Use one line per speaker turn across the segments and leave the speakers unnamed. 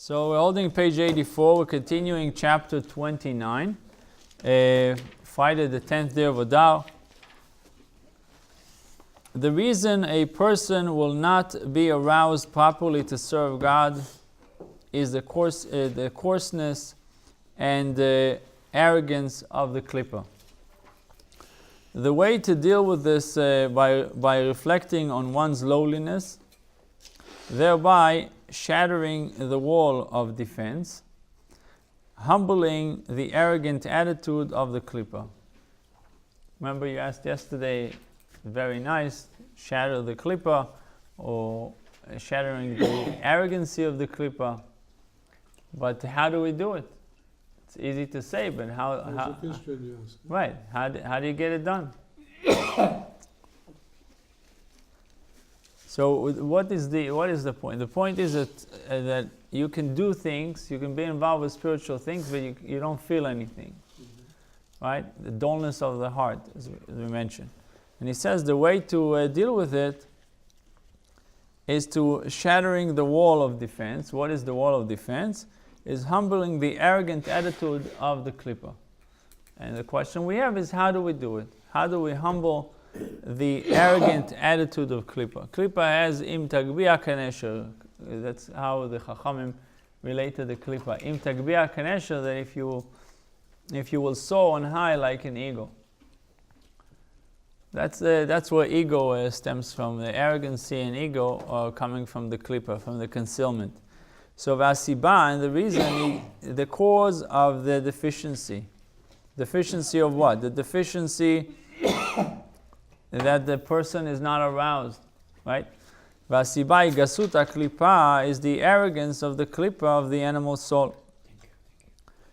So we're holding page 84, we're continuing chapter 29, Friday the 10th day of Adar. The reason a person will not be aroused properly to serve God is the coarseness and the arrogance of the klippa. The way to deal with this by reflecting on one's lowliness, thereby shattering the wall of defense, humbling the arrogant attitude of the klippa. Remember you asked yesterday, very nice, shatter the klippa, or shattering the arrogancy of the klippa. But how do we do it? It's easy to say, but how right, how do you get it done? So what is the point? The point is that you can do things, you can be involved with spiritual things, but you don't feel anything. Right? The dullness of the heart, as we mentioned. And he says the way to deal with it is to shattering the wall of defense. What is the wall of defense? Is humbling the arrogant attitude of the klippa. And the question we have is, how do we do it? How do we humble the arrogant attitude of klippa? Klippa has im tagbia kanesher. That's how the chachamim related the klippa. Im tagbia kanesher, that if you will soar on high like an eagle. That's where ego stems from. The arrogancy and ego are coming from the klippa, from the concealment. So vasiba, and the reason, the cause of the deficiency. Deficiency of what? The deficiency that the person is not aroused, right? Vasiba gasuta klipa is the arrogance of the klippa of the animal soul.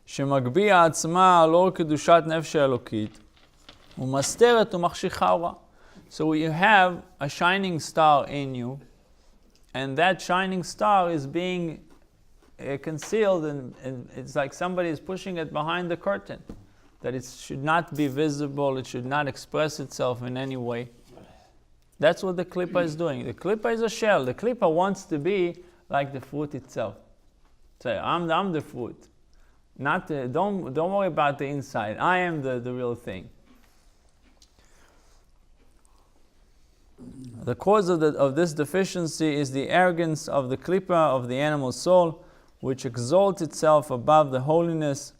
Shemagbia atzma lo kedushat nefesh elokit umasteret umachshicha ora. So you have a shining star in you, and that shining star is being concealed, and it's like somebody is pushing it behind the curtain. That it should not be visible, it should not express itself in any way. That's what the klippa is doing. The klippa is a shell. The klippa wants to be like the fruit itself. Say, I'm the fruit. Don't worry about the inside. I am the real thing. The cause of this deficiency is the arrogance of the klippa of the animal soul, which exalts itself above the holiness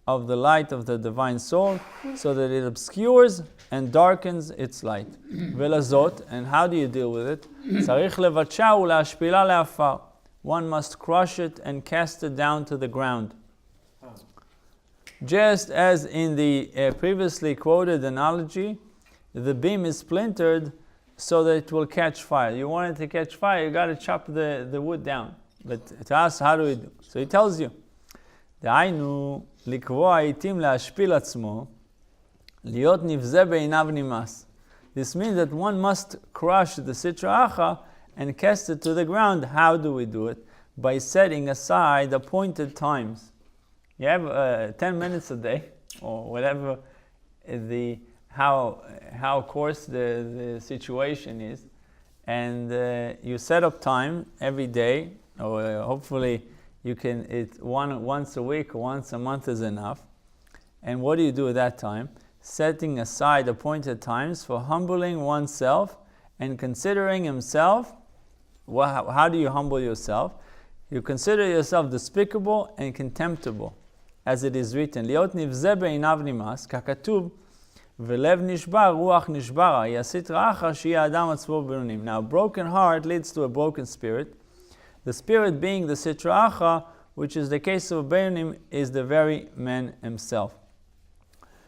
of the light of the divine soul, so that it obscures and darkens its light. Velazot, and how do you deal with it? Tzarich levatsha u'la'ashpila le'afar. One must crush it and cast it down to the ground. Just as in the previously quoted analogy, the beam is splintered so that it will catch fire. You want it to catch fire, you got to chop the wood down. But to us, how do we do? So he tells you, דהיינו, לקבוע עיתים להשפיל עצמו, להיות נבזה בעיניו נמאס. This means that one must crush the sitra acha and cast it to the ground. How do we do it? By setting aside appointed times. You have 10 minutes a day, or whatever how coarse the situation is, and you set up time every day, or hopefully you can, once a week or once a month is enough. And what do you do at that time? Setting aside appointed times for humbling oneself and considering himself. How do you humble yourself? You consider yourself despicable and contemptible, as it is written, להיות נבזה בעיניו נמאס, ככתוב, ולב נשבר, רוח נשברה, יסית רעך שיהיה האדם עצמו בינונים. Now, a broken heart leads to a broken spirit. The spirit being the sitra acha, which is the case of Beinim, is the very man himself.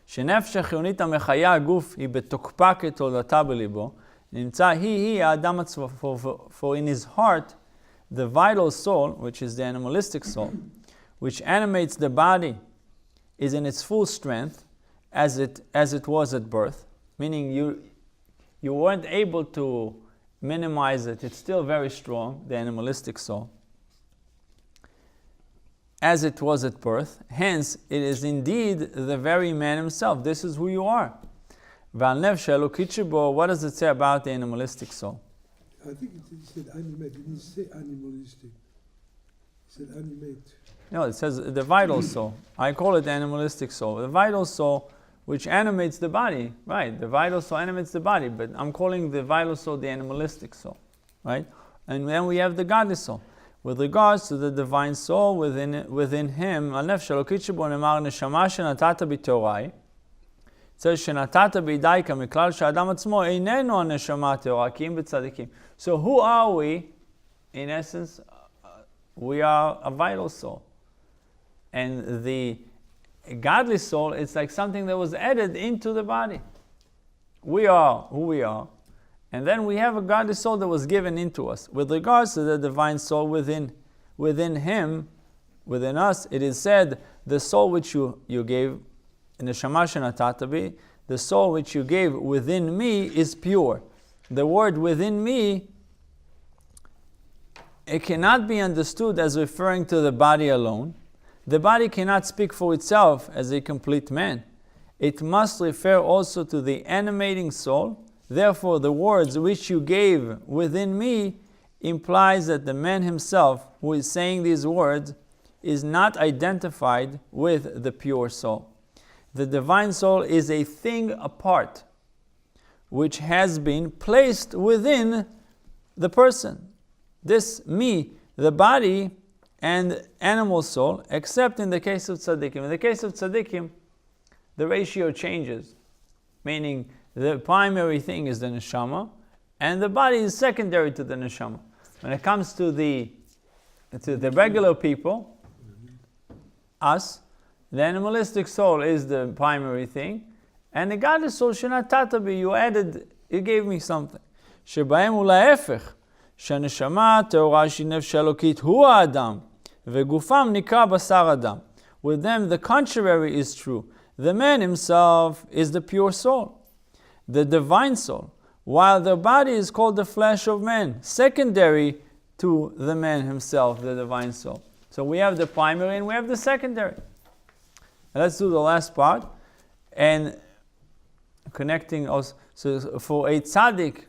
שנפש החיונית המחיה הגוף היא בתוקפה כתולדתה בליבו, נמצא היא האדם עצמו, for in his heart, the vital soul, which is the animalistic soul, which animates the body, is in its full strength, as it was at birth, meaning you weren't able to minimize it. It's still very strong, the animalistic soul, as it was at birth. Hence, it is indeed the very man himself. This is who you are. What does it say about the animalistic soul?
I think it said animal. It didn't say animalistic. It said animate.
No, it says the vital soul. I call it the animalistic soul. The vital soul, which animates the body, right? The vital soul animates the body, but I'm calling the vital soul the animalistic soul, right? And then we have the godly soul. With regards to the divine soul within him, it says, so who are we? In essence, we are a vital soul. And the godly soul, it's like something that was added into the body. We are who we are. And then we have a godly soul that was given into us. With regards to the divine soul within him, within us, it is said, the soul which you gave, neshama shenatata bi, the soul which you gave within me is pure. The word within me, it cannot be understood as referring to the body alone. The body cannot speak for itself as a complete man. It must refer also to the animating soul. Therefore, the words which you gave within me implies that the man himself who is saying these words is not identified with the pure soul. The divine soul is a thing apart, which has been placed within the person. This me, the body and animal soul, except in the case of tzaddikim. In the case of tzaddikim, the ratio changes, meaning the primary thing is the neshama, and the body is secondary to the neshama. When it comes to the regular people, us, the animalistic soul is the primary thing, and the godly soul, shenatata bi, you gave me something. שבהם הוא להפך, שהנשמה הטהורה שהיא נפש אלוקית הוא האדם, וגופם נקרא בשר אדם. With them the contrary is true. The man himself is the pure soul, the divine soul, while the body is called the flesh of man, secondary to the man himself, the divine soul. So we have the primary and we have the secondary. Let's do the last part. And connecting us, so for a tzaddik,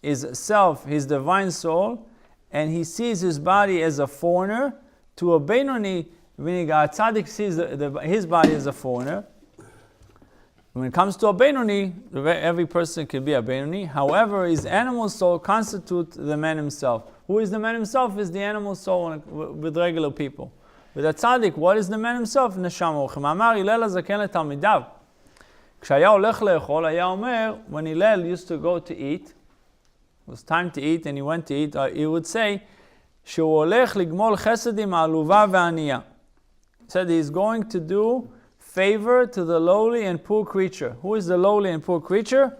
is self, his divine soul, and he sees his body as a foreigner. To a Benoni, meaning a tzaddik sees his body as a foreigner. When it comes to a Benoni, every person can be a Benoni. However, his animal soul constitutes the man himself. Who is the man himself? Is the animal soul with regular people. With a tzaddik, what is the man himself? נשמה. וכמאמר הלל הזקן לתלמידיו. כשהיה הולך לאכול, היה אומר, when Hillel used to go to eat, it was time to eat and he went to eat, he would say, שהוא הולך לגמול חסד עם העלובה והענייה. He said he's going to do favor to the lowly and poor creature. Who is the lowly and poor creature?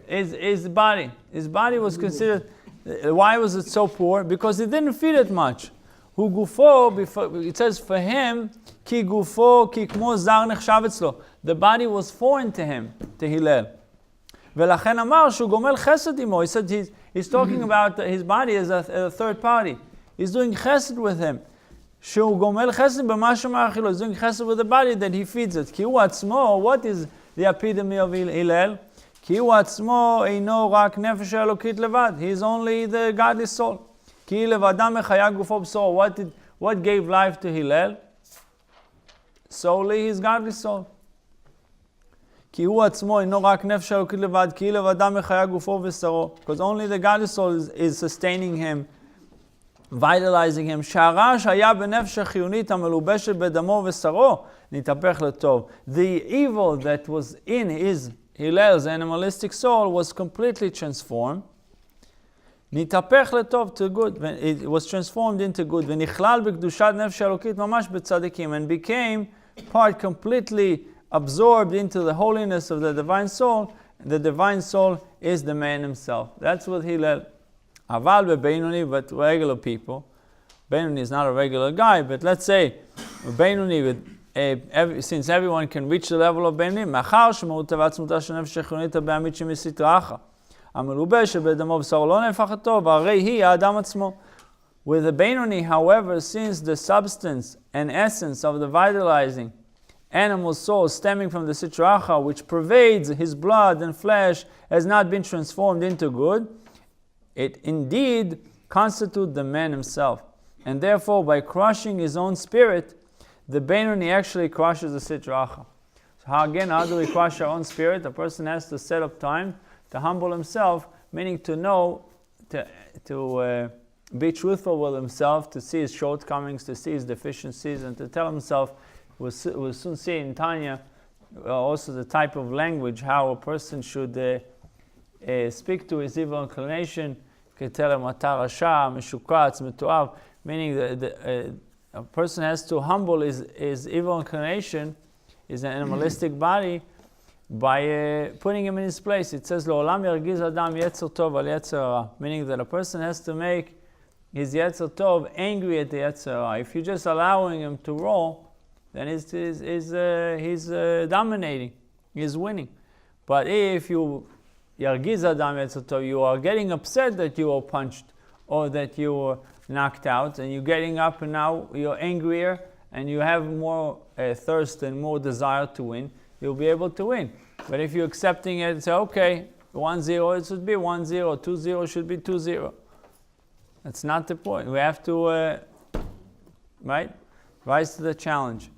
His body. His body was considered, why was it so poor? Because he didn't feed it much. Hu gufo, it says for him, ki gufo ki kmo zar nechshav etzlo. The body was foreign to him, to Hillel. ולכן אמר שהוא גומל חסד עמו. He said he's talking about his body as a third party. He's doing chesed with him. שהוא גומל חסד במה שמאכילו. He's doing chesed with the body that he feeds it. כי הוא עצמו, what is the epitome of Hillel? כי הוא עצמו אינו רק נפש אלוקית לבד. He is only the godly soul. כי לבדם מחיה גופו בשורו. What gave life to Hillel? Solely his godly soul. כי הוא עצמו אינו רק נפש אלוקית לבד, כי לבדם מחיה גופו ושרו. Because only the godly soul is sustaining him, vitalizing him. שהרע שהיה בנפש החיונית המלובשת בדמו ושרו, נתהפך לטוב. The evil that was in Hillel's animalistic soul was completely transformed. נתהפך לטוב, to good. It was transformed into good. ונכלל בקדושת נפש אלוקית ממש בצדיקים, and became part completely absorbed into the holiness of the divine soul. The divine soul is the man himself. That's what Hillel. Aval beBeinoni, but regular people. Beinoni is not a regular guy, but let's say Beinoni, since everyone can reach the level of Beinoni, מאחר שמהותה ועצמותה של נפש החיונית הבהמית שמסתרא אחא, המלובשת בדמו ובשרו לא נהפך טוב, הרי היא האדם עצמו. With the Beinoni, however, since the substance and essence of the vitalizing animal soul stemming from the Sitra Achra, which pervades his blood and flesh, has not been transformed into good, it indeed constitutes the man himself. And therefore, by crushing his own spirit, the Beinoni actually crushes the Sitra Achra. So how do we crush our own spirit? A person has to set up time to humble himself, meaning to know, to be truthful with himself, to see his shortcomings, to see his deficiencies, and to tell himself. We'll soon see in Tanya also the type of language, how a person should speak to his evil inclination. You can tell him, meaning a person has to humble his evil inclination, his animalistic body, by putting him in his place. It says, meaning that a person has to make his Yetzer Tov angry at the Yetzer Hara. If you're just allowing him to roll, then he's dominating, he's winning. But if you Yargiz Adam Yetzer Tov, you are getting upset that you were punched or that you were knocked out, and you're getting up and now you're angrier and you have more thirst and more desire to win, you'll be able to win. But if you're accepting it and say, okay, 1-0, it should be 1-0, 2-0 should be 2-0. That's not the point. We have to, rise to the challenge.